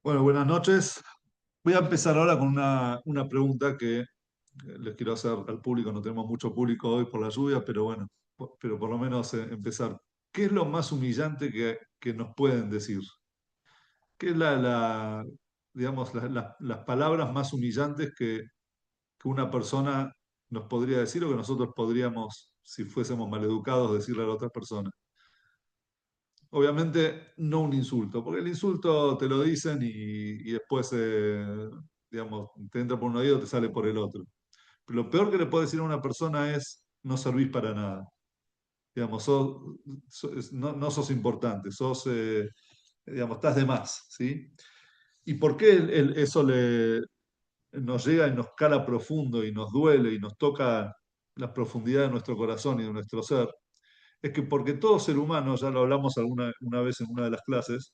Bueno, buenas noches. Voy a empezar ahora con una pregunta que les quiero hacer al público. No tenemos mucho público hoy por la lluvia, pero bueno, pero por lo menos empezar. ¿Qué es lo más humillante que nos pueden decir? ¿Qué es digamos, las palabras más humillantes que una persona nos podría decir o que nosotros podríamos, si fuésemos maleducados, decirle a la otra persona? Obviamente no un insulto, porque el insulto te lo dicen y después, digamos, te entra por un oído, te sale por el otro. Pero lo peor que le puede decir a una persona es no servís para nada. Digamos, no sos importante, digamos, estás de más, ¿sí? ¿Y por qué eso nos llega y nos cala profundo y nos duele y nos toca la profundidad de nuestro corazón y de nuestro ser? Es que porque todo ser humano, ya lo hablamos una vez en una de las clases,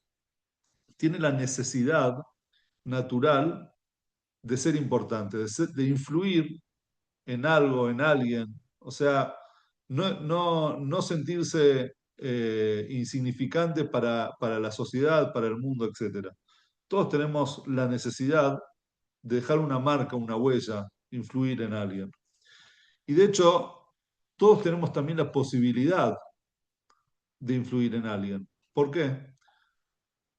tiene la necesidad natural de ser importante, de influir en algo, en alguien. O sea, no sentirse insignificante para la sociedad, para el mundo, etcétera. Todos tenemos la necesidad de dejar una marca, una huella, influir en alguien. Y de hecho, todos tenemos también la posibilidad de influir en alguien. ¿Por qué?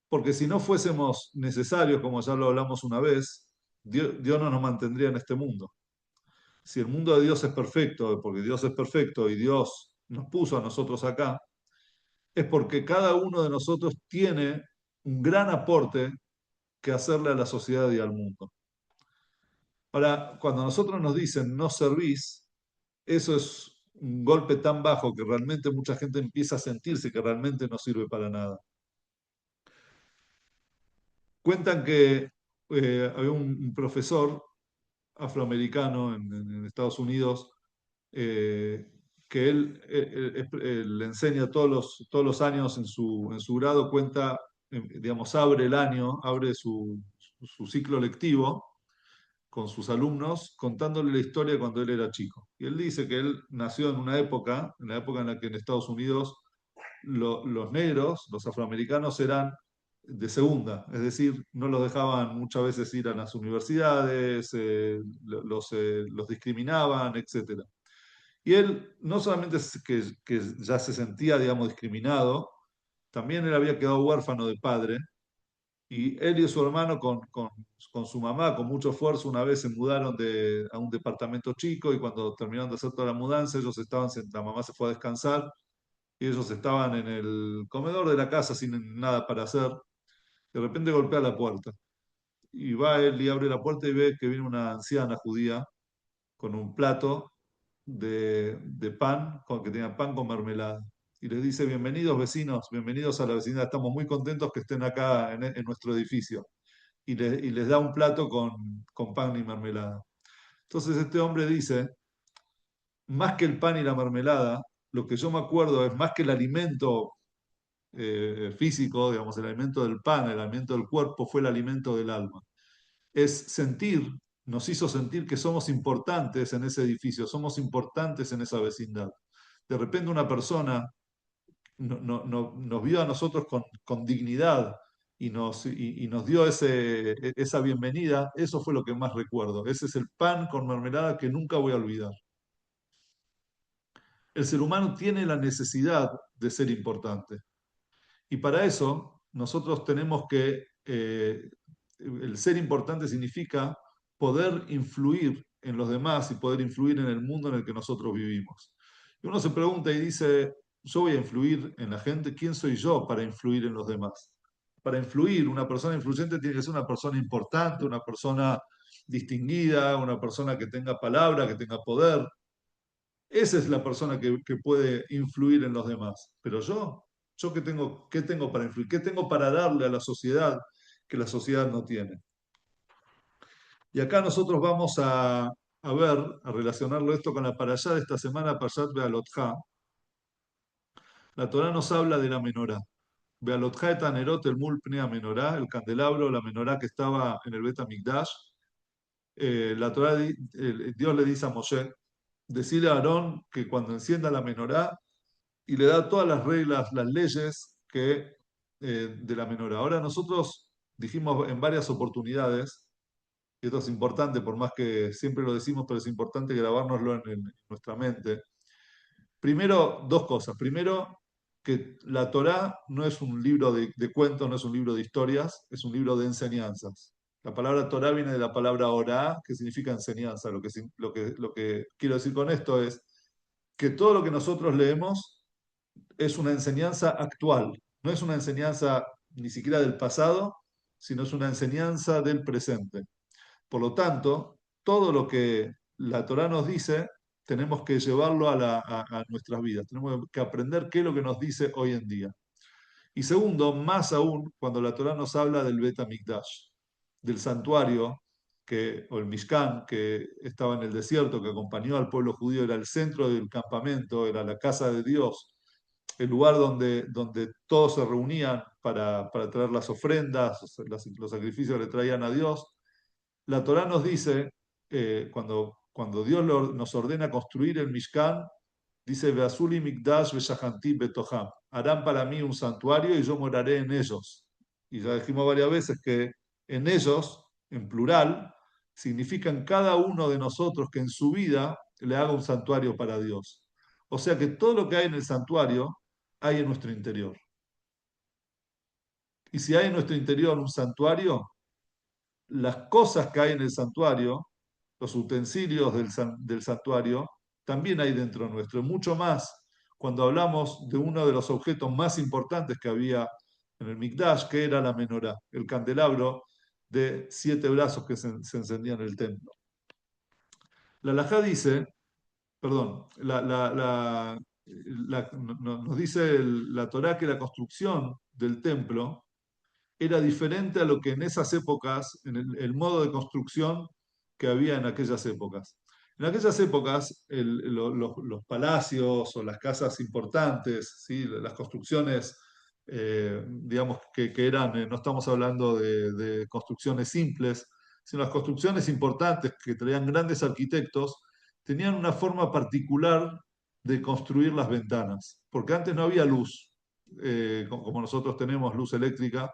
Porque si no fuésemos necesarios, como ya lo hablamos una vez, Dios no nos mantendría en este mundo. Si el mundo de Dios es perfecto, porque Dios es perfecto y Dios nos puso a nosotros acá, es porque cada uno de nosotros tiene un gran aporte que hacerle a la sociedad y al mundo. Ahora, cuando a nosotros nos dicen no servís, eso es un golpe tan bajo que realmente mucha gente empieza a sentirse que realmente no sirve para nada. Cuentan que había un profesor afroamericano en Estados Unidos, eh, que él le enseña todos los años en su grado, cuenta, digamos, abre el año, abre su ciclo lectivo con sus alumnos, contándole la historia cuando él era chico. Y él dice que él nació en una época, en la época en la que en Estados Unidos los negros, los afroamericanos, eran de segunda, es decir, no los dejaban muchas veces ir a las universidades, los discriminaban, etcétera. Y él no solamente es que ya se sentía, digamos, discriminado, también él había quedado huérfano de padre, y él y su hermano con su mamá, con mucho esfuerzo, una vez se mudaron a un departamento chico, y cuando terminaron de hacer toda la mudanza, la mamá se fue a descansar, y ellos estaban en el comedor de la casa sin nada para hacer. De repente golpea la puerta, y va él y abre la puerta y ve que viene una anciana judía con un plato de pan, que tenía pan con mermelada. Y les dice, bienvenidos vecinos, bienvenidos a la vecindad, estamos muy contentos que estén acá en nuestro edificio. Y les da un plato con pan y mermelada. Entonces este hombre dice, más que el pan y la mermelada, lo que yo me acuerdo es más que el alimento físico, digamos, el alimento del pan, el alimento del cuerpo, fue el alimento del alma. Es sentir, nos hizo sentir que somos importantes en ese edificio, somos importantes en esa vecindad. De repente una persona nos vio a nosotros con dignidad y nos dio esa bienvenida. Eso fue lo que más recuerdo. Ese es el pan con mermelada que nunca voy a olvidar. El ser humano tiene la necesidad de ser importante. Y para eso nosotros tenemos el ser importante significa poder influir en los demás y poder influir en el mundo en el que nosotros vivimos. Y uno se pregunta y dice, yo voy a influir en la gente, ¿quién soy yo para influir en los demás? Para influir, una persona influyente tiene que ser una persona importante, una persona distinguida, una persona que tenga palabra, que tenga poder. Esa es la persona que puede influir en los demás. Pero yo qué tengo para influir? ¿Qué tengo para darle a la sociedad que la sociedad no tiene? Y acá nosotros vamos a ver, a relacionarlo esto con la parashá de esta semana, Parashat Bealotja. La Torá nos habla de la menorá. Bealotja et anerot el mul pnei menorá, el candelabro, la menorá que estaba en el Bet HaMikdash. La Torá, Dios le dice a Moshe, decirle a Aarón que cuando encienda la menorá, y le da todas las reglas, las leyes de la menorá. Ahora nosotros dijimos en varias oportunidades, y esto es importante, por más que siempre lo decimos, pero es importante grabárnoslo en nuestra mente. Primero, dos cosas. Primero, que la Torá no es un libro de cuentos, no es un libro de historias, es un libro de enseñanzas. La palabra Torá viene de la palabra orá, que significa enseñanza. Lo que quiero decir con esto es que todo lo que nosotros leemos es una enseñanza actual, no es una enseñanza ni siquiera del pasado, sino es una enseñanza del presente. Por lo tanto, todo lo que la Torá nos dice, tenemos que llevarlo a nuestras vidas, tenemos que aprender qué es lo que nos dice hoy en día. Y segundo, más aún, cuando la Torá nos habla del Bet HaMikdash, del santuario, o el Mishkan, que estaba en el desierto, que acompañó al pueblo judío, era el centro del campamento, era la casa de Dios, el lugar donde todos se reunían para traer las ofrendas, los sacrificios que le traían a Dios. La Torá nos dice, cuando Dios nos ordena construir el Mishkan, dice, Beazuli Mikdash Beshahanti Betoham, harán para mí un santuario y yo moraré en ellos. Y ya dijimos varias veces que en ellos, en plural, significan cada uno de nosotros que en su vida le haga un santuario para Dios. O sea que todo lo que hay en el santuario hay en nuestro interior. Y si hay en nuestro interior un santuario, las cosas que hay en el santuario, los utensilios del santuario, también hay dentro nuestro. Mucho más cuando hablamos de uno de los objetos más importantes que había en el Mikdash, que era la menorá, el candelabro de 7 brazos que se encendía en el templo. La halajá dice, perdón, nos dice la Torá que la construcción del templo era diferente a lo que en esas épocas, en el modo de construcción que había en aquellas épocas. En aquellas épocas, los palacios o las casas importantes, ¿sí? Las construcciones, digamos, que eran, no estamos hablando de construcciones simples, sino las construcciones importantes que traían grandes arquitectos, tenían una forma particular de construir las ventanas, porque antes no había luz, como nosotros tenemos luz eléctrica,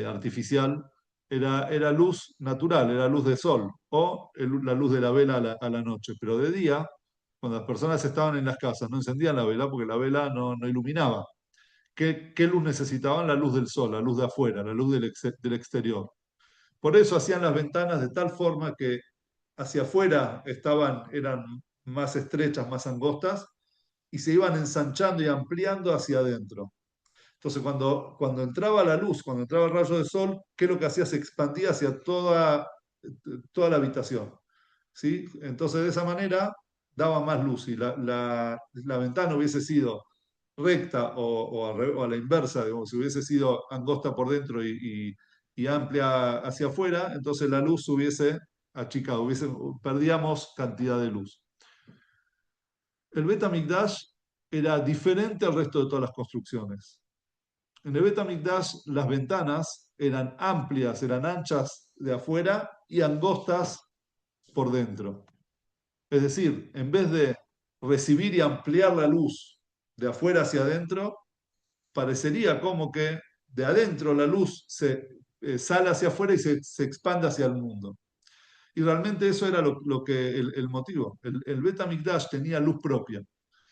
artificial, era luz natural, era luz de sol o la luz de la vela a la noche. Pero de día, cuando las personas estaban en las casas, no encendían la vela porque la vela no iluminaba. ¿Qué luz necesitaban? La luz del sol, la luz de afuera, la luz del exterior. Por eso hacían las ventanas de tal forma que hacia afuera eran más estrechas, más angostas, y se iban ensanchando y ampliando hacia adentro. Entonces, cuando entraba la luz, cuando entraba el rayo de sol, ¿qué es lo que hacía? Se expandía hacia toda la habitación. ¿Sí? Entonces, de esa manera daba más luz. Si la ventana hubiese sido recta o a la inversa, digamos, si hubiese sido angosta por dentro y amplia hacia afuera, entonces la luz hubiese achicado, perdíamos cantidad de luz. El Bet HaMikdash era diferente al resto de todas las construcciones. En el Bet HaMikdash las ventanas eran amplias, eran anchas de afuera y angostas por dentro. Es decir, en vez de recibir y ampliar la luz de afuera hacia adentro, parecería como que de adentro la luz sale hacia afuera y se expande hacia el mundo. Y realmente eso era lo que el motivo. El Bet HaMikdash tenía luz propia,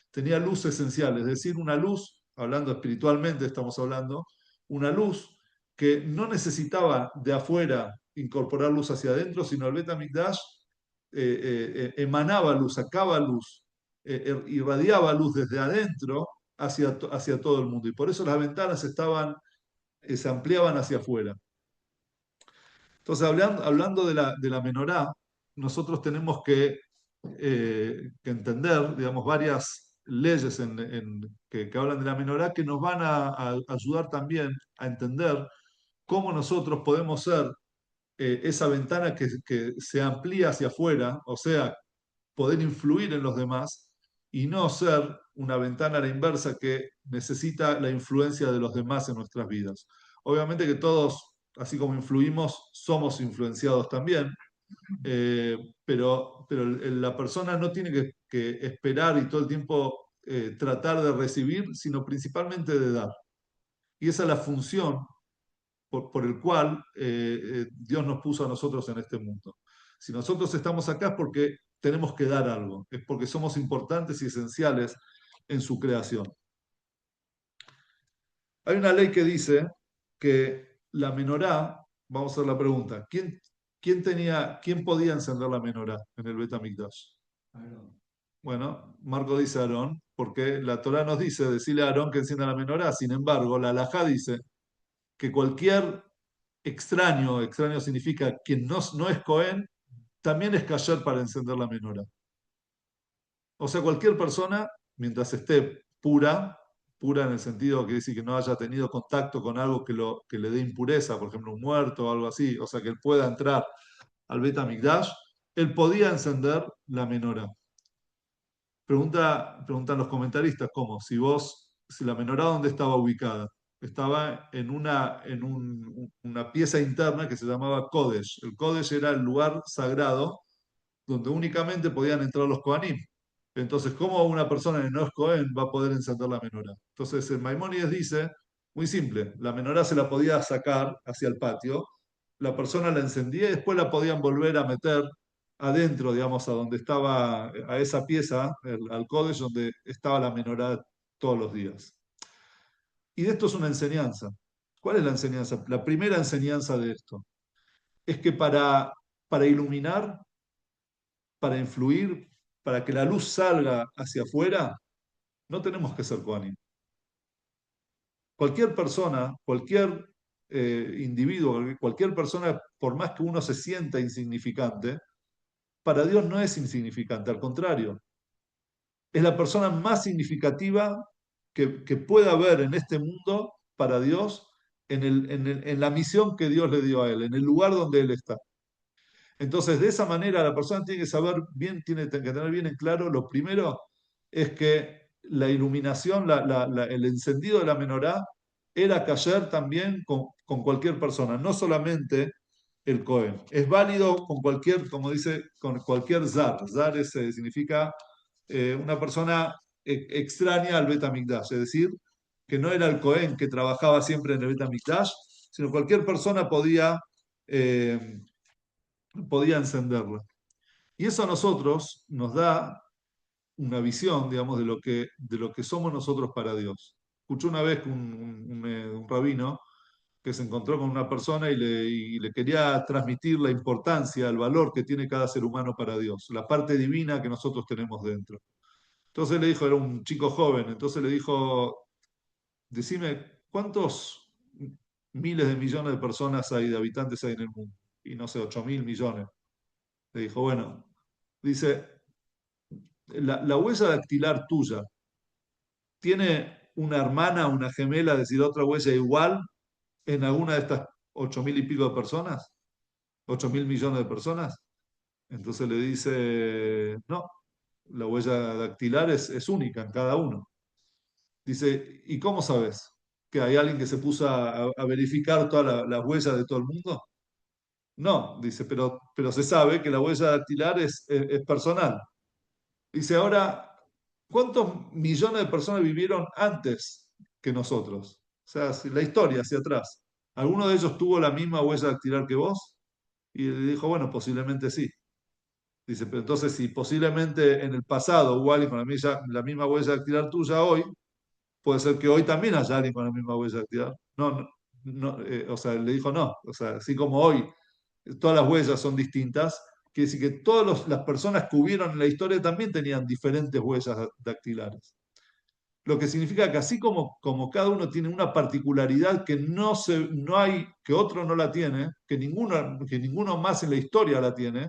tenía luz esencial, es decir, una luz, hablando espiritualmente estamos hablando, una luz que no necesitaba de afuera incorporar luz hacia adentro, sino el Bet HaMikdash emanaba luz, sacaba luz, irradiaba luz desde adentro hacia todo el mundo. Y por eso las ventanas se ampliaban hacia afuera. Entonces, hablando de la menorá, nosotros tenemos que entender, digamos, varias leyes que hablan de la menorá que nos van a ayudar también a entender cómo nosotros podemos ser esa ventana que se amplía hacia afuera, o sea, poder influir en los demás y no ser una ventana a la inversa que necesita la influencia de los demás en nuestras vidas. Obviamente que todos, así como influimos, somos influenciados también, pero la persona no tiene que esperar y todo el tiempo tratar de recibir, sino principalmente de dar. Y esa es la función por el cual Dios nos puso a nosotros en este mundo. Si nosotros estamos acá es porque tenemos que dar algo, es porque somos importantes y esenciales en su creación. Hay una ley que dice que la menorá, vamos a hacer la pregunta, ¿quién podía encender la menorá en el Bet HaMikdash? Bueno, Marco dice Aarón, porque la Torá nos dice, decirle a Aarón que encienda la menorá. Sin embargo, la halajá dice que cualquier extraño significa quien no es Cohen, también es kasher para encender la menorá. O sea, cualquier persona, mientras esté pura en el sentido que dice que no haya tenido contacto con algo que le dé impureza, por ejemplo, un muerto o algo así, o sea, que él pueda entrar al Bet HaMikdash, él podía encender la menorá. Preguntan los comentaristas, ¿cómo? Si la menorá, ¿dónde estaba ubicada? Estaba en una pieza interna que se llamaba Kodesh. El Kodesh era el lugar sagrado donde únicamente podían entrar los Kohanim. Entonces, ¿cómo una persona que no es Cohen va a poder encender la menorá? Entonces, el Maimónides dice, muy simple, la menorá se la podía sacar hacia el patio, la persona la encendía y después la podían volver a meter adentro, digamos, a donde estaba, a esa pieza, al Kodesh, donde estaba la menorá todos los días. Y de esto es una enseñanza. ¿Cuál es la enseñanza? La primera enseñanza de esto es que para iluminar, para influir, para que la luz salga hacia afuera, no tenemos que ser Kohanim. Cualquier persona, cualquier individuo, cualquier persona, por más que uno se sienta insignificante, para Dios no es insignificante, al contrario, es la persona más significativa que pueda haber en este mundo para Dios en la misión que Dios le dio a él, en el lugar donde él está. Entonces, de esa manera, la persona tiene que saber bien, tiene que tener bien en claro, lo primero es que la iluminación, el encendido de la menorá era cayer también con cualquier persona, no solamente el Cohen. Es válido con cualquier, como dice, con cualquier zar. Zar significa una persona extraña al Bet HaMikdash, es decir, que no era el Cohen que trabajaba siempre en el Bet HaMikdash, sino cualquier persona eh, podía encenderla. Y eso a nosotros nos da una visión, digamos, de lo que somos nosotros para Dios. Escuché una vez un rabino que se encontró con una persona y le quería transmitir la importancia, el valor que tiene cada ser humano para Dios, la parte divina que nosotros tenemos dentro. Entonces le dijo, era un chico joven, entonces le dijo, decime, ¿cuántos miles de millones de personas hay, de habitantes hay en el mundo? Y no sé, 8.000 millones. Le dijo, bueno, dice, la huella dactilar tuya tiene una hermana, una gemela, es decir, otra huella igual en alguna de estas 8.000 y pico de personas, 8.000 millones de personas. Entonces le dice, no, la huella dactilar es única en cada uno. Dice, ¿y cómo sabes? ¿Que hay alguien que se puso a verificar todas las huellas de todo el mundo? No, dice, pero se sabe que la huella dactilar es personal. Dice, ahora, ¿cuántos millones de personas vivieron antes que nosotros? O sea, la historia hacia atrás. ¿Alguno de ellos tuvo la misma huella dactilar que vos? Y le dijo, bueno, posiblemente sí. Dice, pero entonces si posiblemente en el pasado hubo alguien con la misma huella dactilar tuya hoy, puede ser que hoy también haya alguien con la misma huella dactilar. No, no, no, o sea, le dijo no. O sea, así como hoy todas las huellas son distintas, quiere decir que todas las personas que hubieron en la historia también tenían diferentes huellas dactilares. Lo que significa que así como cada uno tiene una particularidad que no hay, que otro no la tiene, que ninguno más en la historia la tiene,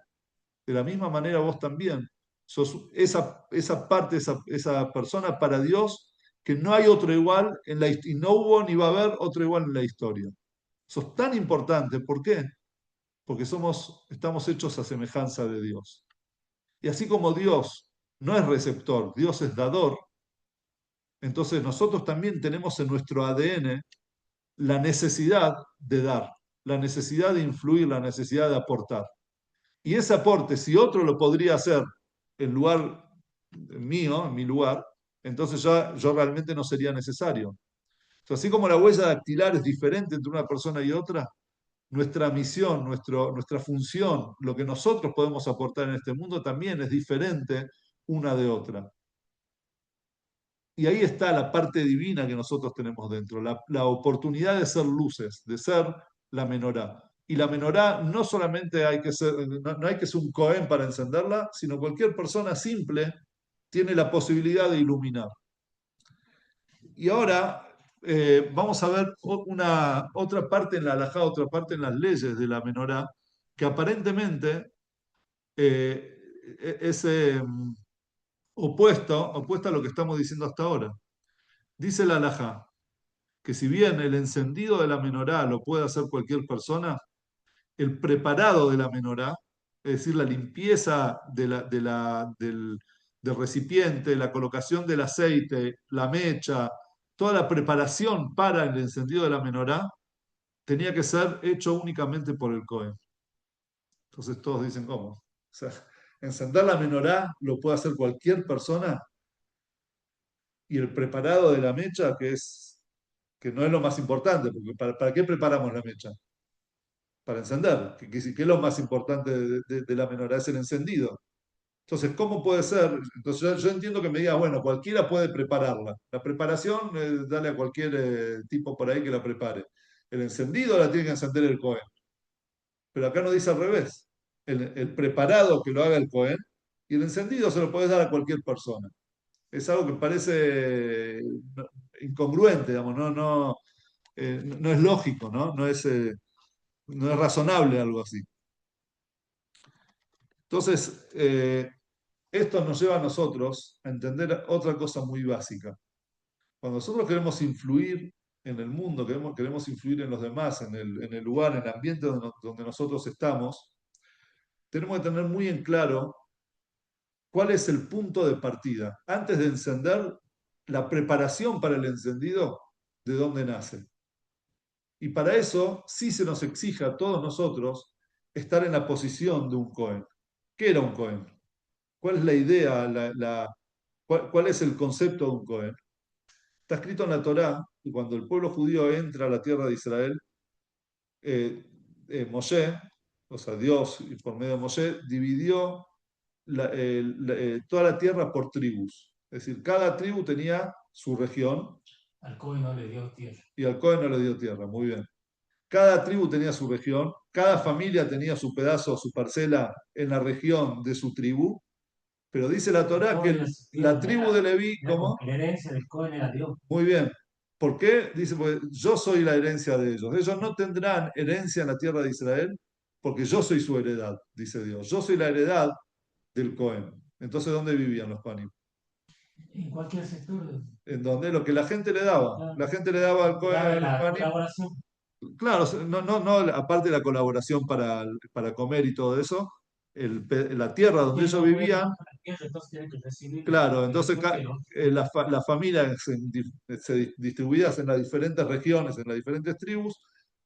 de la misma manera vos también sos esa parte, esa persona para Dios, que no hay otro igual y no hubo ni va a haber otro igual en la historia. Sos tan importante, ¿por qué? Porque estamos hechos a semejanza de Dios. Y así como Dios no es receptor, Dios es dador, entonces nosotros también tenemos en nuestro ADN la necesidad de dar, la necesidad de influir, la necesidad de aportar. Y ese aporte, si otro lo podría hacer en lugar mío, en mi lugar, entonces ya yo realmente no sería necesario. Así como la huella dactilar es diferente entre una persona y otra, nuestra misión, nuestra función, lo que nosotros podemos aportar en este mundo también es diferente una de otra. Y ahí está la parte divina que nosotros tenemos dentro, la oportunidad de ser luces, de ser la menorá. Y la menorá no solamente hay que ser, no hay que ser un Cohen para encenderla, sino cualquier persona simple tiene la posibilidad de iluminar. Y ahora vamos a ver otra parte en la halajá, otra parte en las leyes de la menorá, que aparentemente eh, es opuesta a lo que estamos diciendo hasta ahora. Dice la halajá que si bien el encendido de la menorá lo puede hacer cualquier persona, el preparado de la menorá, es decir, la limpieza del recipiente, la colocación del aceite, la mecha, toda la preparación para el encendido de la menorá, tenía que ser hecho únicamente por el Cohen. Entonces todos dicen, ¿cómo? O sea, encender la menorá lo puede hacer cualquier persona y el preparado de la mecha, que no es lo más importante, porque ¿para qué preparamos la mecha? Para encender, que es lo más importante de la menorá, es el encendido. Entonces, ¿cómo puede ser? Entonces, yo entiendo que me digas, bueno, cualquiera puede prepararla. La preparación, dale a cualquier tipo por ahí que la prepare. El encendido la tiene que encender el Cohen. Pero acá no dice al revés. El preparado que lo haga el Cohen y el encendido se lo puedes dar a cualquier persona. Es algo que parece incongruente, digamos, no es lógico, ¿no? No es razonable algo así. Entonces, esto nos lleva a nosotros a entender otra cosa muy básica. Cuando nosotros queremos influir en el mundo, queremos influir en los demás, en el lugar, en el ambiente donde nosotros estamos, tenemos que tener muy en claro cuál es el punto de partida. Antes de encender, la preparación para el encendido, ¿de dónde nace? Y para eso sí se nos exige a todos nosotros estar en la posición de un Cohen. ¿Qué era un Cohen? ¿Cuál es la idea, cuál es el concepto de un Cohen? Está escrito en la Torá que cuando el pueblo judío entra a la tierra de Israel, eh, Moshe, o sea, Dios por medio de Moshe, dividió toda la tierra por tribus. Es decir, cada tribu tenía su región. Al Cohen no le dio tierra. Y al Cohen no le dio tierra, muy bien. Cada tribu tenía su región, cada familia tenía su pedazo, su parcela en la región de su tribu, pero dice la Torá que la tribu de Leví, ¿cómo? La herencia del Cohen era Dios. Muy bien. ¿Por qué? Dice, pues yo soy la herencia de ellos. Ellos no tendrán herencia en la tierra de Israel porque yo soy su heredad, dice Dios. Yo soy la heredad del Cohen. Entonces, ¿dónde vivían los Cohen? En cualquier sector. En donde lo que la gente le daba. Claro. La gente le daba al Cohen, a los La Kohanim. colaboración. Claro, no, aparte de la colaboración para comer y todo eso, la tierra donde ellos vivían, Entonces tienen que recibir claro, el entonces las familias distribuidas en las diferentes regiones, en las diferentes tribus,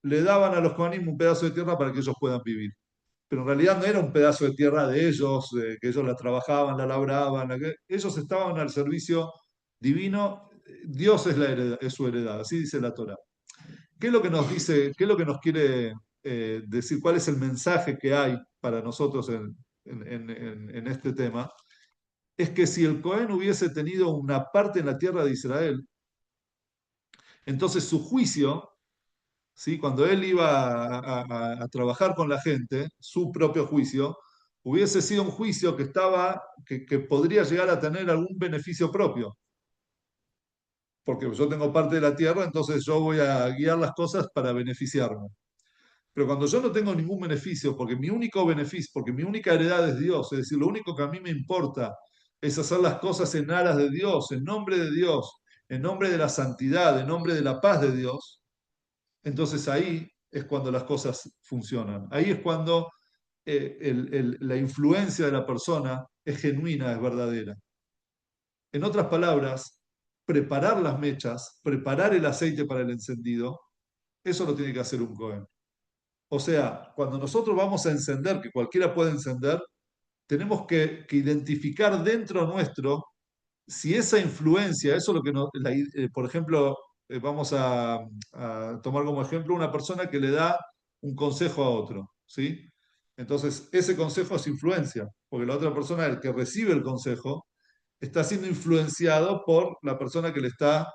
le daban a los Kohanim un pedazo de tierra para que ellos puedan vivir. Pero en realidad no era un pedazo de tierra de ellos, que ellos la trabajaban, la labraban, ellos estaban al servicio divino, Dios es, es su heredad, así dice la Torá. ¿Qué es lo que nos dice, qué es lo que nos quiere decir? ¿Cuál es el mensaje que hay para nosotros en este tema? Es que si el Cohen hubiese tenido una parte en la tierra de Israel, entonces su juicio, ¿sí? Cuando él iba a trabajar con la gente, su propio juicio, hubiese sido un juicio que podría llegar a tener algún beneficio propio. Porque yo tengo parte de la tierra, entonces yo voy a guiar las cosas para beneficiarme. Pero cuando yo no tengo ningún beneficio, porque mi único beneficio, porque mi única heredad es Dios, es decir, lo único que a mí me importa es hacer las cosas en aras de Dios, en nombre de Dios, en nombre de la santidad, en nombre de la paz de Dios, entonces ahí es cuando las cosas funcionan. Ahí es cuando la influencia de la persona es genuina, es verdadera. En otras palabras, preparar las mechas, preparar el aceite para el encendido, eso lo tiene que hacer un Cohen. O sea, cuando nosotros vamos a encender, que cualquiera puede encender, tenemos que identificar dentro nuestro si esa influencia, eso es lo que por ejemplo, vamos a tomar como ejemplo una persona que le da un consejo a otro, ¿sí? Entonces, ese consejo es influencia, porque la otra persona, el que recibe el consejo, está siendo influenciado por la persona que le está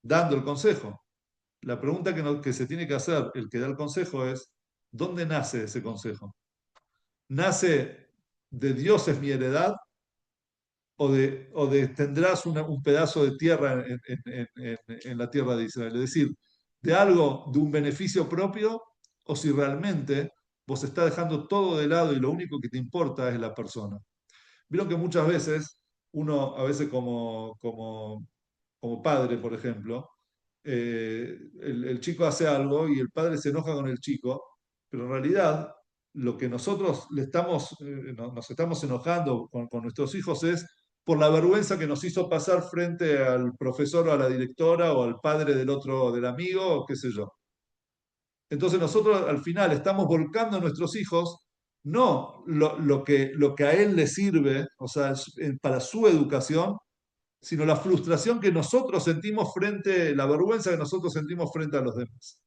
dando el consejo. La pregunta que se tiene que hacer el que da el consejo es, ¿dónde nace ese consejo? ¿Nace de Dios es mi heredad o de tendrás un pedazo de tierra en la tierra de Israel? Es decir, de algo, de un beneficio propio, o si realmente vos estás dejando todo de lado y lo único que te importa es la persona. Vieron que muchas veces, uno, a veces como padre, por ejemplo, el chico hace algo y el padre se enoja con el chico, pero en realidad lo que nosotros nos estamos enojando con nuestros hijos es por la vergüenza que nos hizo pasar frente al profesor o a la directora o al padre del otro, del amigo, o qué sé yo. Entonces nosotros al final estamos volcando a nuestros hijos no lo que a él le sirve, o sea, para su educación, sino la frustración que nosotros sentimos la vergüenza que nosotros sentimos frente a los demás.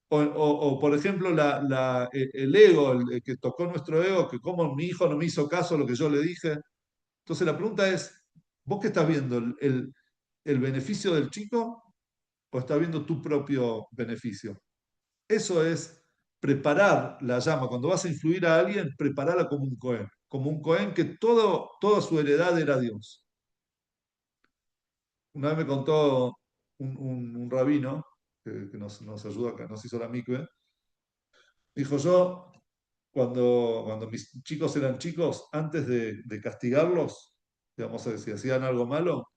Por ejemplo, el ego, el que tocó nuestro ego, que como mi hijo no me hizo caso a lo que yo le dije. Entonces la pregunta es, ¿vos qué estás viendo? ¿El beneficio del chico o estás viendo tu propio beneficio? Eso es preparar la llama. Cuando vas a influir a alguien, prepararla como un Cohen que toda su heredad era Dios. Una vez me contó un rabino que nos ayuda acá, nos hizo la mikve. Dijo yo, cuando mis chicos eran chicos, antes de castigarlos, digamos, si hacían algo malo,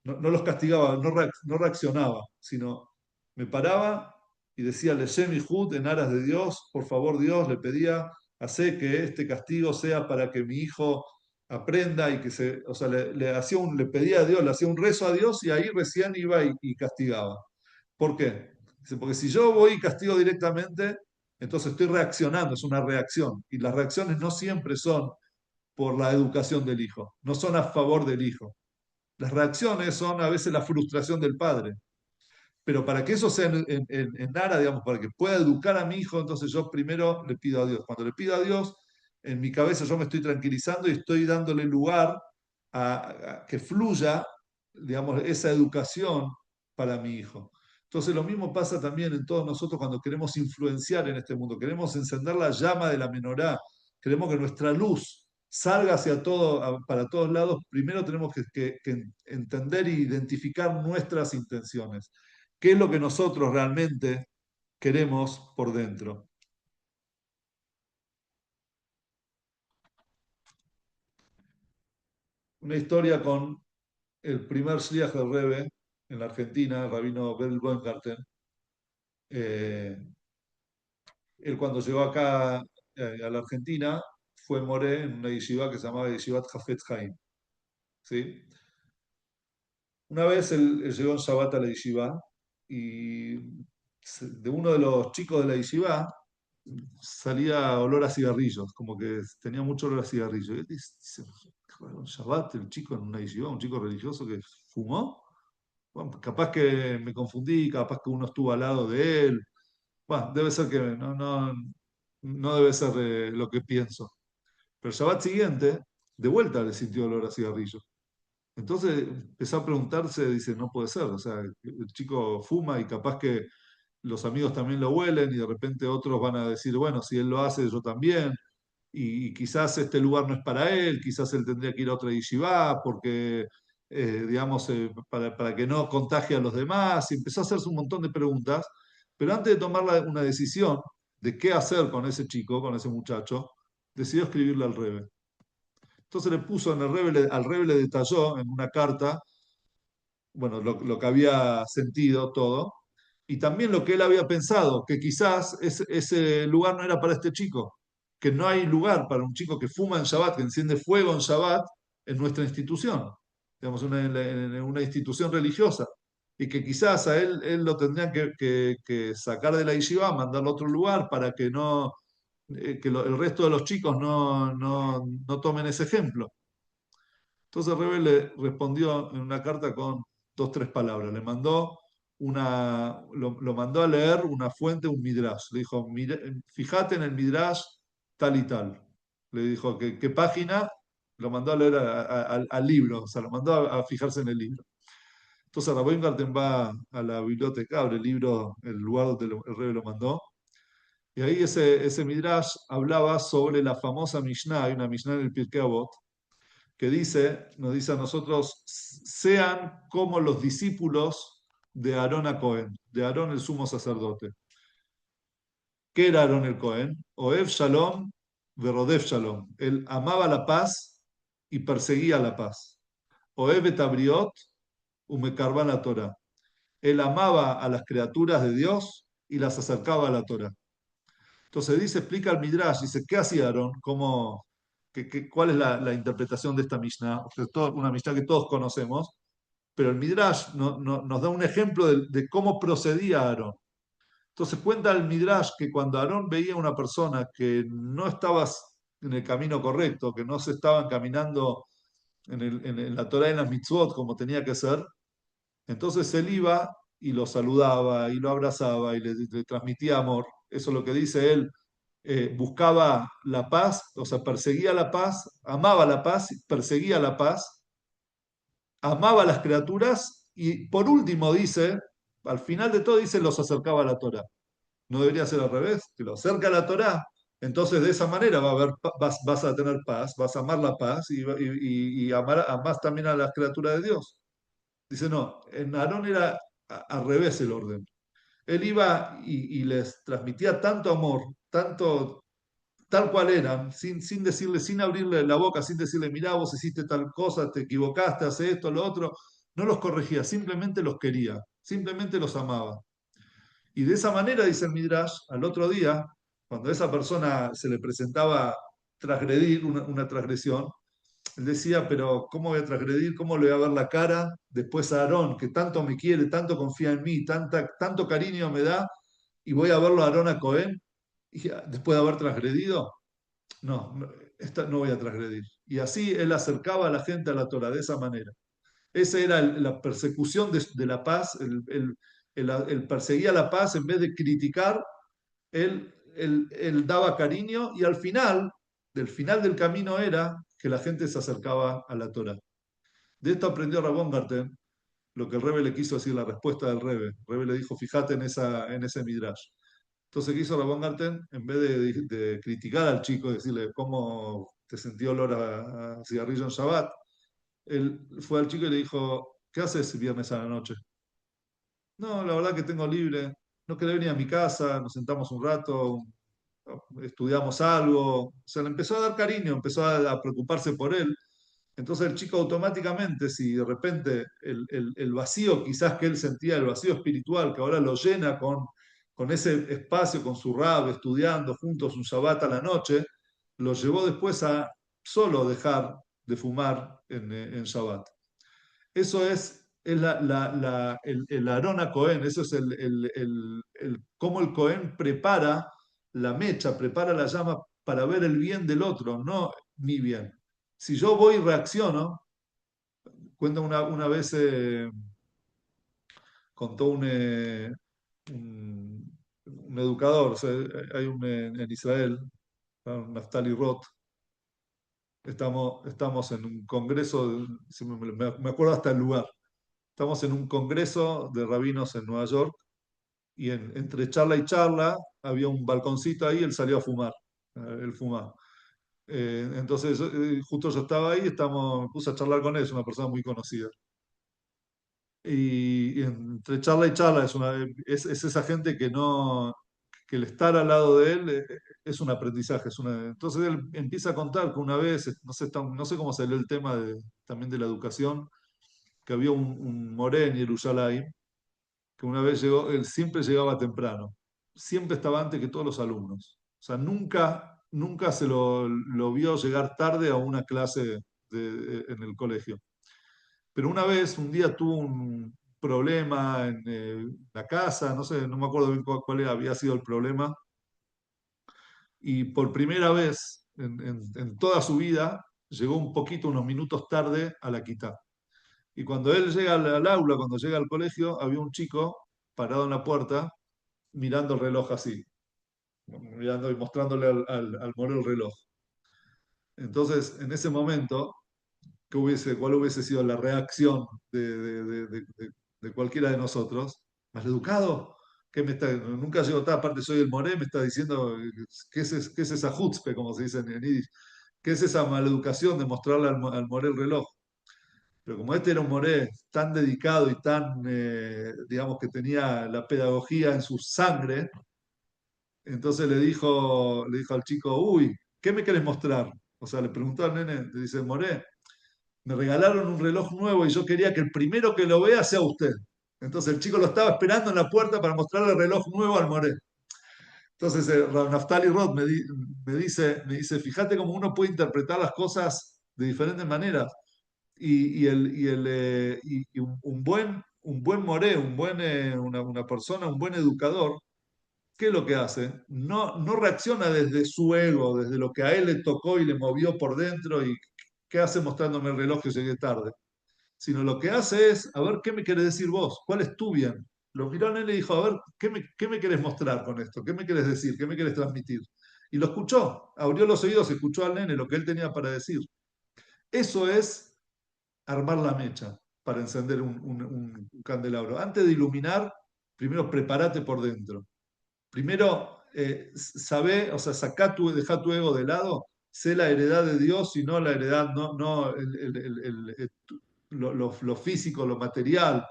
no los castigaba, no reaccionaba, sino me paraba y decía, Leshem Ihud, en aras de Dios, por favor Dios, le pedía, hace que este castigo sea para que mi hijo aprenda y o sea, le pedía a Dios, le hacía un rezo a Dios y ahí recién iba y castigaba. ¿Por qué? Dice, porque si yo voy y castigo directamente, entonces estoy reaccionando, es una reacción. Y las reacciones no siempre son por la educación del hijo, no son a favor del hijo. Las reacciones son a veces la frustración del padre. Pero para que eso sea en Nara, digamos, para que pueda educar a mi hijo, entonces yo primero le pido a Dios. Cuando le pido a Dios, en mi cabeza yo me estoy tranquilizando y estoy dándole lugar a que fluya, digamos, esa educación para mi hijo. Entonces lo mismo pasa también en todos nosotros cuando queremos influenciar en este mundo, queremos encender la llama de la menorá, queremos que nuestra luz salga hacia todo, para todos lados. Primero tenemos que entender e identificar nuestras intenciones. ¿Qué es lo que nosotros realmente queremos por dentro? Una historia con el primer Shliach del Rebbe en la Argentina, el rabino Berl Goengarten. Eh, Él cuando llegó acá a la Argentina fue moré en una yeshiva que se llamaba Yeshivat Jafetz Haim. ¿Sí? Una vez él llegó en Shabbat a la yeshiva y de uno de los chicos de la yeshiva salía olor a cigarrillos, como que tenía mucho olor a cigarrillos. Y él dice, "Qué Shabbat, el chico en una yeshiva, un chico religioso que fumó. Bueno, capaz que me confundí, capaz que uno estuvo al lado de él. Bueno, debe ser que no debe ser lo que pienso. Pero el Shabbat siguiente, de vuelta le sintió olor a cigarrillo. Entonces empezó a preguntarse, dice, no puede ser, o sea, el chico fuma y capaz que los amigos también lo huelen y de repente otros van a decir, bueno, si él lo hace, yo también, y quizás este lugar no es para él, quizás él tendría que ir a otra yeshiva porque, digamos, para que no contagie a los demás, y empezó a hacerse un montón de preguntas, pero antes de tomar una decisión de qué hacer con ese chico, con ese muchacho, decidió escribirle al Rebbe. Entonces le puso al Rebbe le detalló en una carta, bueno, lo que había sentido todo, y también lo que él había pensado, que quizás ese lugar no era para este chico, que no hay lugar para un chico que fuma en Shabbat, que enciende fuego en Shabbat en nuestra institución, digamos, en una institución religiosa, y que quizás a él lo tendrían que sacar de la yeshiva, mandarlo a otro lugar para que el resto de los chicos no tomen ese ejemplo. Entonces Rebbe le respondió en una carta con dos, tres palabras. Le mandó lo mandó a leer una fuente, un midrash. Le dijo, fíjate en el midrash tal y tal. Le dijo, ¿qué página? Lo mandó a leer al libro, o sea, lo mandó a fijarse en el libro. Entonces Rabbi Garten va a la biblioteca, abre el libro, el lugar donde el rey lo mandó, y ahí ese midrash hablaba sobre la famosa Mishnah, hay una Mishnah en el Pirkei Avot, que nos dice a nosotros, sean como los discípulos de Aarón a Cohen, de Aarón el sumo sacerdote. ¿Qué era Aarón el Cohen? Oev Shalom, Verodef Shalom. Él amaba la paz y perseguía la paz. Oev et Abriot, Umekarban la Torah. Él amaba a las criaturas de Dios y las acercaba a la Torah. Entonces dice, explica el Midrash, dice, ¿qué hacía Aarón? ¿Cuál es la interpretación de esta Mishnah? Una Mishnah que todos conocemos, pero el Midrash nos da un ejemplo de cómo procedía Aarón. Entonces cuenta el Midrash que cuando Aarón veía a una persona que no estaba en el camino correcto, que no se estaban caminando en la Torah y en las mitzvot como tenía que ser, entonces él iba y lo saludaba y lo abrazaba y le transmitía amor. Eso es lo que dice él. Buscaba la paz, o sea, perseguía la paz, amaba la paz, perseguía la paz, amaba a las criaturas y por último dice, al final de todo dice, los acercaba a la Torah. No debería ser al revés, que lo acerca a la Torah. Entonces de esa manera vas a tener paz, vas a amar la paz y amás también a las criaturas de Dios. Dice, no, en Aarón era al revés el orden. Él iba y les transmitía tanto amor, tanto tal cual eran, sin decirle, sin abrirle la boca, sin decirle, mirá, vos hiciste tal cosa, te equivocaste, hace esto, lo otro. No los corregía, simplemente los quería, simplemente los amaba. Y de esa manera, dice el Midrash, al otro día, cuando a esa persona se le presentaba transgredir una transgresión, él decía, pero ¿cómo voy a transgredir? ¿Cómo le voy a ver la cara después a Aarón, que tanto me quiere, tanto confía en mí, tanto cariño me da, y voy a verlo a Aarón a Cohen, y después de haber transgredido? No, no voy a transgredir. Y así él acercaba a la gente a la Torah de esa manera. Esa era la persecución de la paz, el perseguía la paz en vez de criticar, él daba cariño y al final, del final del camino era que la gente se acercaba a la Torah. De esto aprendió Rabón Garten, lo que el Rebbe le quiso decir, la respuesta del Rebbe. El Rebbe le dijo, fíjate en ese midrash. Entonces, ¿qué hizo Rabón Garten? En vez de criticar al chico, decirle cómo te sentí olor a cigarrillo en Shabbat, él fue al chico y le dijo, ¿qué haces viernes a la noche? No, la verdad que tengo libre, no quería venir a mi casa, nos sentamos un rato, estudiamos algo. O sea, le empezó a dar cariño, empezó a preocuparse por él. Entonces el chico automáticamente, si de repente el vacío, quizás que él sentía, el vacío espiritual, que ahora lo llena con ese espacio, con su rab, estudiando juntos un Shabbat a la noche, lo llevó después a solo dejar de fumar en Shabbat. Eso es el Arona Cohen, eso es cómo el Cohen prepara la mecha, prepara la llama para ver el bien del otro, no mi bien. Si yo voy y reacciono, cuenta una vez, contó un educador, o sea, hay en Israel, un Naftali Roth, estamos en un congreso, me acuerdo hasta el lugar, estamos en un congreso de rabinos en Nueva York y entre charla y charla había un balconcito ahí, él salió a fumar, él fumaba. Entonces, justo yo estaba ahí, me puse a charlar con él, es una persona muy conocida. Y entre charla y charla es esa gente que no, que el estar al lado de él es un aprendizaje. Entonces él empieza a contar que una vez, no sé cómo salió el tema también de la educación, que había un moré en Jerusalén, que una vez llegó, él siempre llegaba temprano, siempre estaba antes que todos los alumnos. O sea, nunca lo vio llegar tarde a una clase en el colegio. Pero una vez, un día tuvo un problema en la casa, no sé, no me acuerdo bien había sido el problema, y por primera vez en toda su vida llegó un poquito, unos minutos tarde a la quitá. Y cuando él llega al aula, cuando llega al colegio, había un chico parado en la puerta, mirando el reloj así, mirando y mostrándole al Moré el reloj. Entonces, en ese momento, ¿cuál hubiese sido la reacción de cualquiera de nosotros? ¿Maleducado? Nunca llegó tarde, aparte soy el Moré, me está diciendo, qué es esa chutzpe, como se dice en Yiddish? ¿Qué es esa maleducación de mostrarle al Moré el reloj? Pero como este era un Moré tan dedicado y tan, digamos, que tenía la pedagogía en su sangre, entonces le dijo al chico, uy, ¿qué me querés mostrar? O sea, le preguntó al nene, le dice, Moré, me regalaron un reloj nuevo y yo quería que el primero que lo vea sea usted. Entonces el chico lo estaba esperando en la puerta para mostrarle el reloj nuevo al Moré. Entonces Rav Naftali Roth me dice, fíjate cómo uno puede interpretar las cosas de diferentes maneras. Y un buen moré, una persona, un buen educador, ¿qué es lo que hace? No reacciona desde su ego, desde lo que a él le tocó y le movió por dentro y qué hace mostrándome el reloj que llegué tarde, sino lo que hace es, a ver, ¿qué me querés decir vos? ¿Cuál es tu bien? Lo miró a él y dijo, a ver, qué me querés mostrar con esto? ¿Qué me querés decir? ¿Qué me querés transmitir? Y lo escuchó, abrió los oídos, escuchó al nene lo que él tenía para decir. Eso es armar la mecha para encender un candelabro. Antes de iluminar, primero prepárate por dentro. Primero, sabé, o sea, dejá tu ego de lado, sé la heredad de Dios y no la heredad, no lo físico, lo material,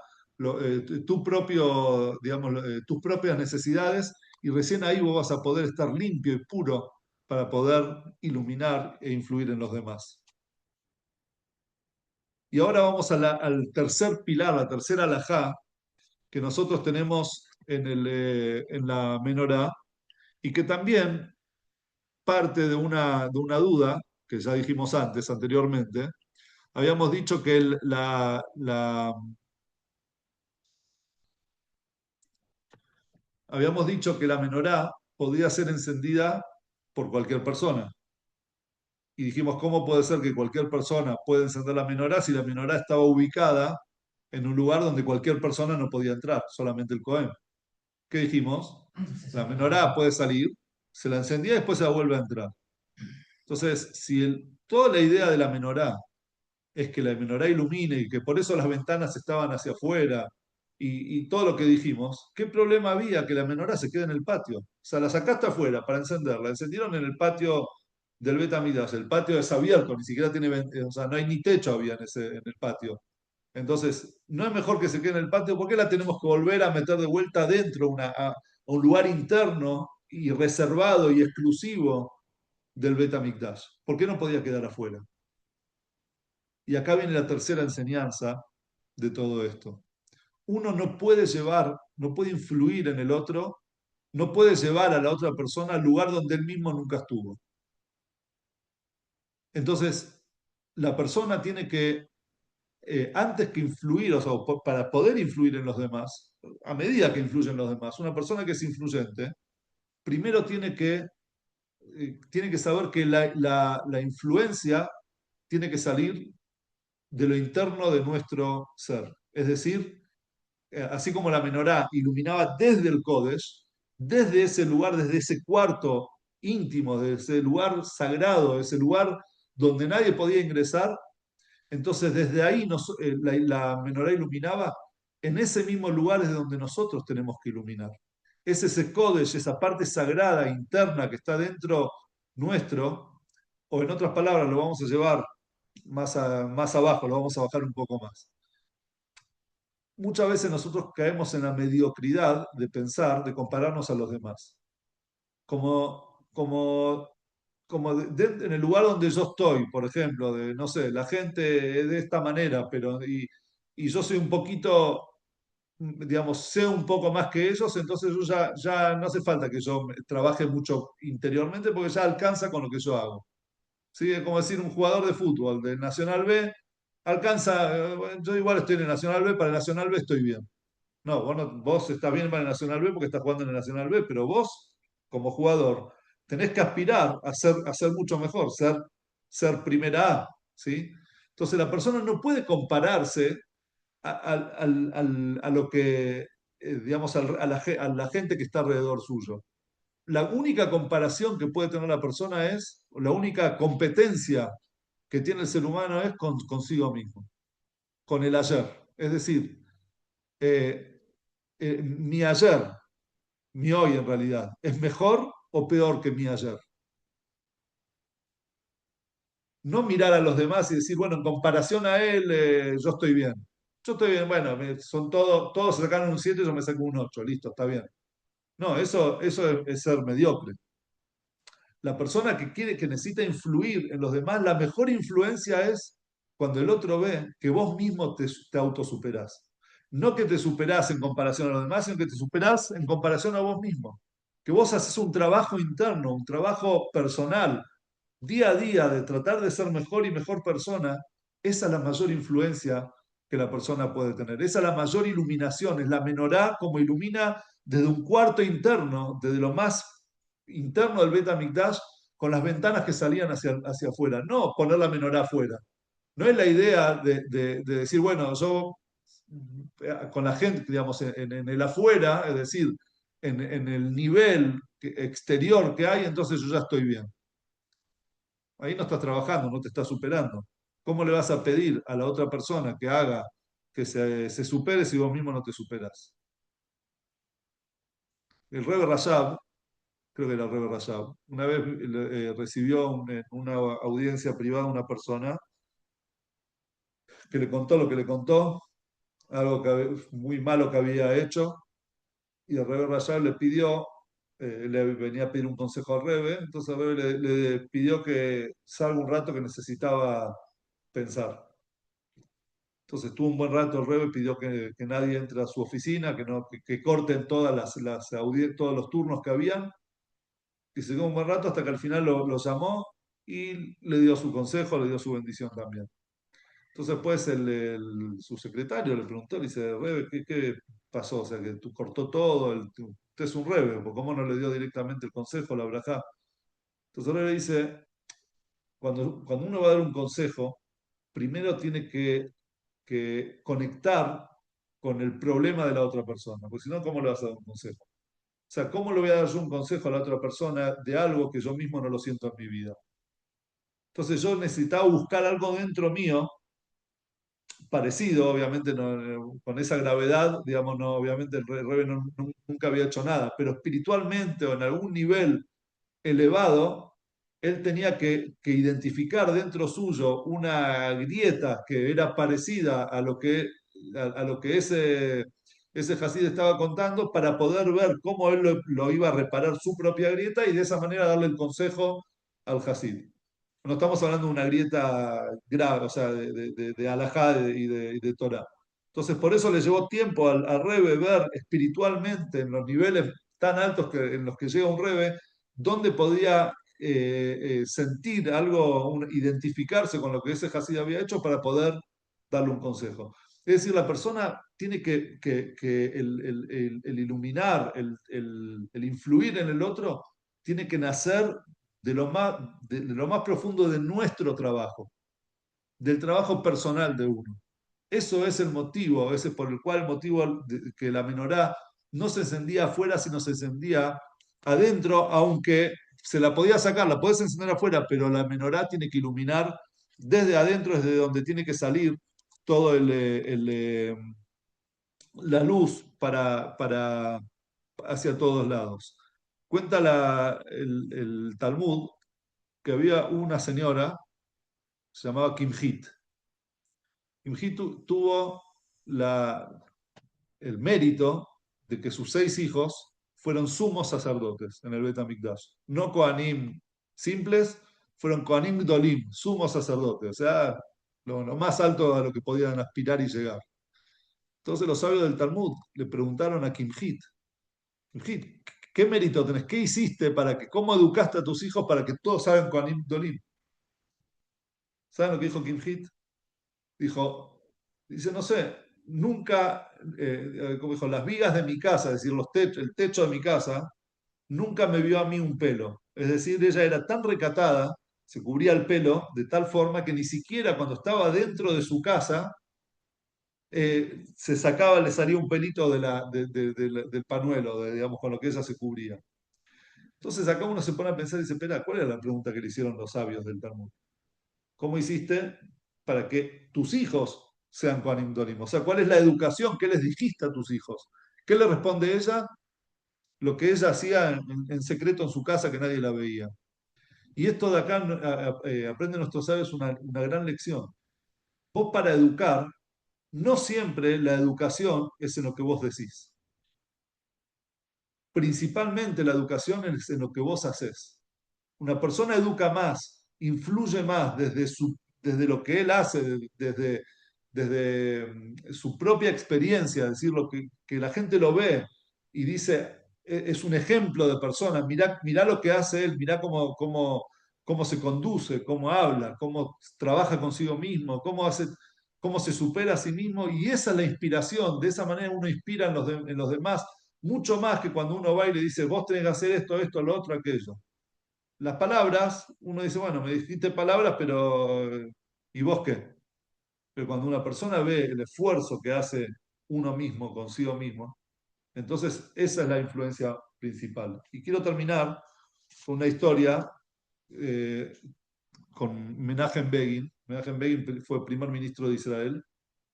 tu propio, digamos, tus propias necesidades, y recién ahí vos vas a poder estar limpio y puro para poder iluminar e influir en los demás. Y ahora vamos al tercer pilar, la tercera alajá, que nosotros tenemos en la menorá, y que también parte de una duda que ya dijimos anteriormente. Habíamos dicho que habíamos dicho que la menorá podía ser encendida por cualquier persona. Y dijimos, ¿cómo puede ser que cualquier persona puede encender la menorá si la menorá estaba ubicada en un lugar donde cualquier persona no podía entrar, solamente el Cohen? ¿Qué dijimos? La menorá puede salir, se la encendía y después se la vuelve a entrar. Entonces, si toda la idea de la menorá es que la menorá ilumine y que por eso las ventanas estaban hacia afuera y todo lo que dijimos, ¿qué problema había que la menorá se quede en el patio? O sea, la sacaste afuera para encenderla, la encendieron en el patio del Bet Amidash. El patio es abierto, ni siquiera tiene, o sea, no hay ni techo había en el patio. Entonces, ¿no es mejor que se quede en el patio? ¿Por qué la tenemos que volver a meter de vuelta adentro, a un lugar interno y reservado y exclusivo del Bet Amikdash? ¿Por qué no podía quedar afuera? Y acá viene la tercera enseñanza de todo esto. Uno no puede llevar, no puede influir en el otro, no puede llevar a la otra persona al lugar donde él mismo nunca estuvo. Entonces, la persona tiene que, antes que influir, o sea, para poder influir en los demás, a medida que influyen los demás, una persona que es influyente, primero tiene que saber que la influencia tiene que salir de lo interno de nuestro ser. Es decir, así como la menorá iluminaba desde el Kodesh, desde ese lugar, desde ese cuarto íntimo, desde ese lugar sagrado, ese lugar donde nadie podía ingresar, entonces desde ahí la menorá iluminaba, en ese mismo lugar es donde nosotros tenemos que iluminar. Es ese Kodesh, esa parte sagrada, interna que está dentro nuestro, o en otras palabras, lo vamos a llevar más abajo, lo vamos a bajar un poco más. Muchas veces nosotros caemos en la mediocridad de pensar, de compararnos a los demás. Como, como, en el lugar donde yo estoy, por ejemplo, de, no sé, la gente es de esta manera, y yo soy un poquito, digamos, sé un poco más que ellos, entonces yo ya no hace falta que yo trabaje mucho interiormente porque ya alcanza con lo que yo hago. ¿Sí? Es como decir un jugador de fútbol de Nacional B, alcanza, yo igual estoy en el Nacional B, para el Nacional B estoy bien. No, vos estás bien para el Nacional B porque estás jugando en el Nacional B, pero vos, como jugador, tenés que aspirar a ser mucho mejor, ser primera A, ¿sí? Entonces la persona no puede compararse a lo que digamos, a la gente que está alrededor suyo. La única comparación que puede tener la persona es, o la única competencia que tiene el ser humano es consigo mismo, con el ayer. Es decir, eh, mi ayer, mi hoy en realidad, ¿es mejor o peor que mi ayer? No mirar a los demás y decir, bueno, en comparación a él, yo estoy bien. Yo estoy bien, bueno, son todos se sacaron un 7, yo me saco un 8, listo, está bien. No, eso es ser mediocre. La persona que quiere, que necesita influir en los demás, la mejor influencia es cuando el otro ve que vos mismo te autosuperás. No que te superás en comparación a los demás, sino que te superás en comparación a vos mismo. Que vos haces un trabajo interno, un trabajo personal, día a día, de tratar de ser mejor y mejor persona. Esa es la mayor influencia que la persona puede tener. Esa es la mayor iluminación, es la menorá como ilumina desde un cuarto interno, desde lo más interno del Bet HaMikdash, con las ventanas que salían hacia afuera. No poner la menorá afuera. No es la idea de decir, bueno, yo con la gente, digamos, en el afuera, es decir, en el nivel exterior que hay, entonces yo ya estoy bien. Ahí no estás trabajando, no te estás superando. ¿Cómo le vas a pedir a la otra persona que haga, que se supere si vos mismo no te superás? El Rebbe Rajab, creo que era el Rebbe Rajab, una vez recibió en una audiencia privada una persona que le contó lo que le contó, algo muy malo que había hecho, y el Rebbe Rajab le pidió, le venía a pedir un consejo al Rebbe, entonces el Rebbe le pidió que salga un rato que necesitaba pensar. Entonces estuvo un buen rato el Rebbe, pidió que nadie entre a su oficina, que corten todas todos los turnos que habían, y se quedó un buen rato hasta que al final lo llamó y le dio su consejo, le dio su bendición también. Entonces después su secretario le preguntó, le dice, Rebbe, ¿qué pasó? O sea, que tú cortó todo, usted es un Rebbe, ¿cómo no le dio directamente el consejo, la brajá? Entonces el Rebbe dice, cuando uno va a dar un consejo, primero tiene que conectar con el problema de la otra persona, porque si no, ¿cómo le vas a dar un consejo? O sea, ¿cómo le voy a dar yo un consejo a la otra persona de algo que yo mismo no lo siento en mi vida? Entonces yo necesitaba buscar algo dentro mío, parecido, obviamente, con esa gravedad, digamos, no, obviamente el Rebbe nunca había hecho nada, pero espiritualmente o en algún nivel elevado, él tenía que identificar dentro suyo una grieta que era parecida a lo que ese Hasid estaba contando para poder ver cómo él lo iba a reparar su propia grieta y de esa manera darle el consejo al Hasid. No estamos hablando de una grieta grave, o sea, de alajá y de Torah. Entonces, por eso le llevó tiempo al Rebbe ver espiritualmente en los niveles tan altos en los que llega un Rebbe, dónde podía sentir algo, identificarse con lo que ese Hasid había hecho para poder darle un consejo. Es decir, la persona tiene que el iluminar, el influir en el otro, tiene que nacer de lo más profundo de nuestro trabajo, del trabajo personal de uno. Eso es el motivo, a veces por el cual el motivo de que la menorá no se encendía afuera, sino se encendía adentro, aunque se la podía sacar, la puedes encender afuera, pero la menorá tiene que iluminar desde adentro, desde donde tiene que salir todo la luz para hacia todos lados. Cuenta el Talmud que había una señora, se llamaba Kimhit. Kimhit tuvo el mérito de que sus 6 hijos fueron sumos sacerdotes en el Bet HaMikdash. No Kohanim simples, fueron Kohanim Gdolim, sumos sacerdotes, o sea, lo más alto a lo que podían aspirar y llegar. Entonces los sabios del Talmud le preguntaron a Kimhit, Kimhit, ¿qué mérito tenés? ¿Qué hiciste para que, cómo educaste a tus hijos para que todos hagan Kohanim Gdolim? ¿Saben lo que dijo Kimhit? Dice, no sé, nunca, como dijo, las vigas de mi casa, es decir, el techo de mi casa, nunca me vio a mí un pelo. Es decir, ella era tan recatada, se cubría el pelo de tal forma que ni siquiera cuando estaba dentro de su casa, se sacaba, le salía un pelito del pañuelo, digamos, con lo que ella se cubría. Entonces acá uno se pone a pensar y dice, espera, ¿cuál era la pregunta que le hicieron los sabios del Talmud? ¿Cómo hiciste para que tus hijos sean Kohanim Dolim? O sea, ¿cuál es la educación? ¿Qué les dijiste a tus hijos? ¿Qué le responde ella? Lo que ella hacía en secreto en su casa que nadie la veía. Y esto de acá aprende nuestros sabios una gran lección. Vos para educar, no siempre la educación es en lo que vos decís. Principalmente la educación es en lo que vos haces. Una persona educa más, influye más desde lo que él hace, desde su propia experiencia, es decir, que la gente lo ve y dice, es un ejemplo de persona, mirá lo que hace él, mirá cómo se conduce, cómo habla, cómo trabaja consigo mismo, cómo se supera a sí mismo, y esa es la inspiración, de esa manera uno inspira en los demás, mucho más que cuando uno va y le dice, vos tenés que hacer esto, esto, lo otro, aquello. Las palabras, uno dice, bueno, me dijiste palabras, pero ¿y vos qué? Pero cuando una persona ve el esfuerzo que hace uno mismo consigo mismo, entonces esa es la influencia principal. Y quiero terminar con una historia eh, con Menachem Begin. Menachem Begin fue primer ministro de Israel.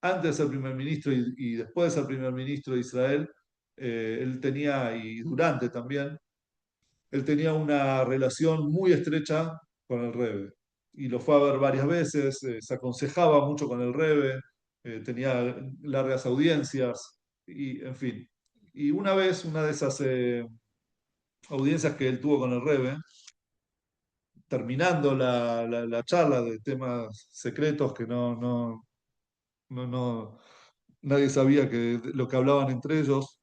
Antes de ser primer ministro y después de ser primer ministro de Israel, él tenía, y durante también, él tenía una relación muy estrecha con el Rebbe y lo fue a ver varias veces, se aconsejaba mucho con el Rebbe, tenía largas audiencias y en fin. Y una vez, una de esas audiencias que él tuvo con el Rebbe, terminando la charla de temas secretos que no, nadie sabía que lo que hablaban entre ellos,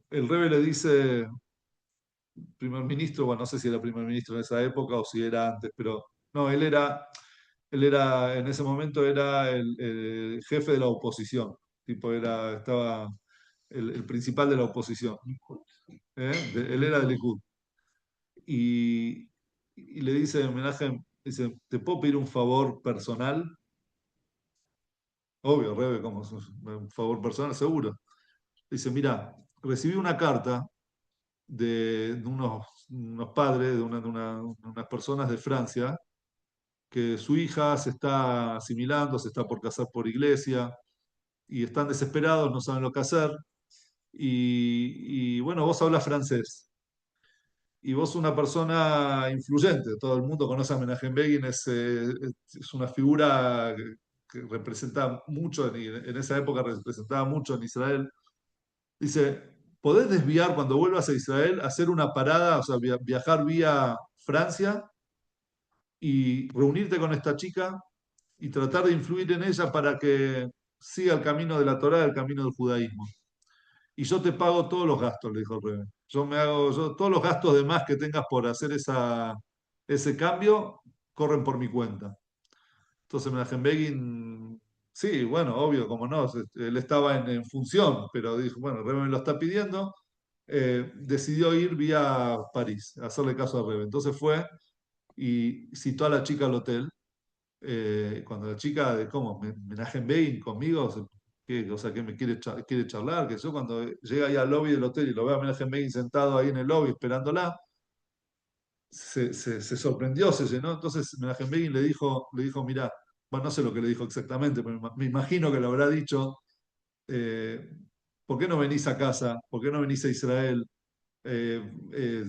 el Rebbe le dice, primer ministro, bueno, no sé si era primer ministro en esa época o si era antes, pero no, en ese momento era el jefe de la oposición, tipo estaba el principal de la oposición, ¿eh? Él era de Likud. Y, y le dice Menachem, dice, ¿te puedo pedir un favor personal? Obvio, Rebe, como un favor personal, seguro. Dice, mira, recibí una carta de unos padres, unas personas de Francia, que su hija se está asimilando, se está por casar por iglesia, y están desesperados, no saben lo que hacer. Y bueno, vos hablas francés, y vos una persona influyente, todo el mundo conoce a Menachem Begin, es una figura que representa mucho, en esa época representaba mucho en Israel. Dice, ¿podés desviar cuando vuelvas a Israel, hacer una parada, o sea, viajar vía Francia y reunirte con esta chica y tratar de influir en ella para que siga el camino de la Torá, el camino del judaísmo? Y yo te pago todos los gastos, le dijo el rey. Todos los gastos de más que tengas por hacer ese cambio, corren por mi cuenta. Entonces Menachem Begin, sí, bueno, obvio, como no, él estaba en función, pero dijo, bueno, el Rebbe me lo está pidiendo, decidió ir vía París, a hacerle caso al Rebbe. Entonces fue y citó a la chica al hotel. Cuando la chica, ¿cómo? Menachem Begin conmigo, o sea, que me quiere charlar, que yo cuando llega ahí al lobby del hotel y lo veo a Menachem Begin sentado ahí en el lobby esperándola, se sorprendió, se llenó. Entonces Menachem Begin le dijo, mira, bueno, no sé lo que le dijo exactamente, pero me imagino que le habrá dicho, eh, ¿por qué no venís a casa? ¿Por qué no venís a Israel? Eh, eh,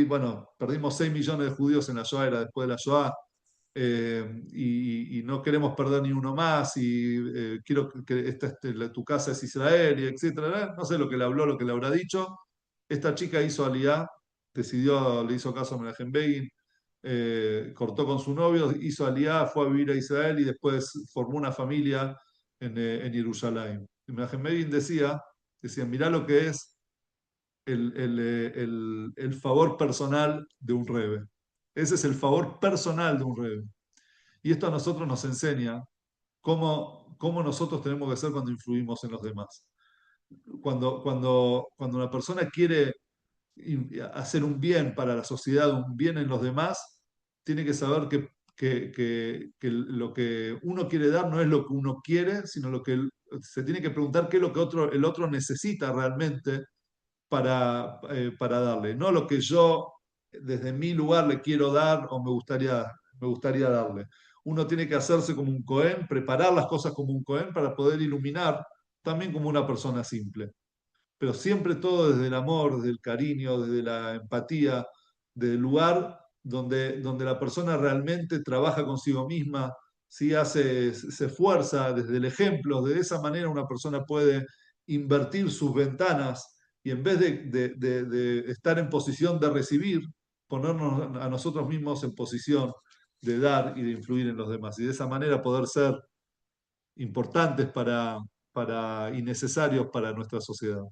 bueno, perdimos 6 millones de judíos en la Shoah, era después de la Shoah, y no queremos perder ni uno más, y quiero que tu casa es Israel, y etcétera. No sé lo que le habló, lo que le habrá dicho. Esta chica hizo aliyá, le hizo caso a Menachem Begin, cortó con su novio, hizo aliyá, fue a vivir a Israel y después formó una familia en Jerusalén. Y Menachem Begin decía, mirá lo que es el favor personal de un rebe. Ese es el favor personal de un rebe. Y esto a nosotros nos enseña cómo nosotros tenemos que ser cuando influimos en los demás. Cuando una persona quiere hacer un bien para la sociedad, un bien en los demás, tiene que saber que lo que uno quiere dar no es lo que uno quiere, sino lo que se tiene que preguntar qué es lo que el otro necesita realmente para darle, no lo que yo desde mi lugar le quiero dar o me gustaría darle. Uno tiene que hacerse como un Cohen, preparar las cosas como un Cohen para poder iluminar también como una persona simple. Pero siempre todo desde el amor, desde el cariño, desde la empatía, desde el lugar donde la persona realmente trabaja consigo misma, ¿sí? Se esfuerza desde el ejemplo. De esa manera una persona puede invertir sus ventanas y en vez de estar en posición de recibir, ponernos a nosotros mismos en posición de dar y de influir en los demás. Y de esa manera poder ser importantes y necesarios para nuestra sociedad.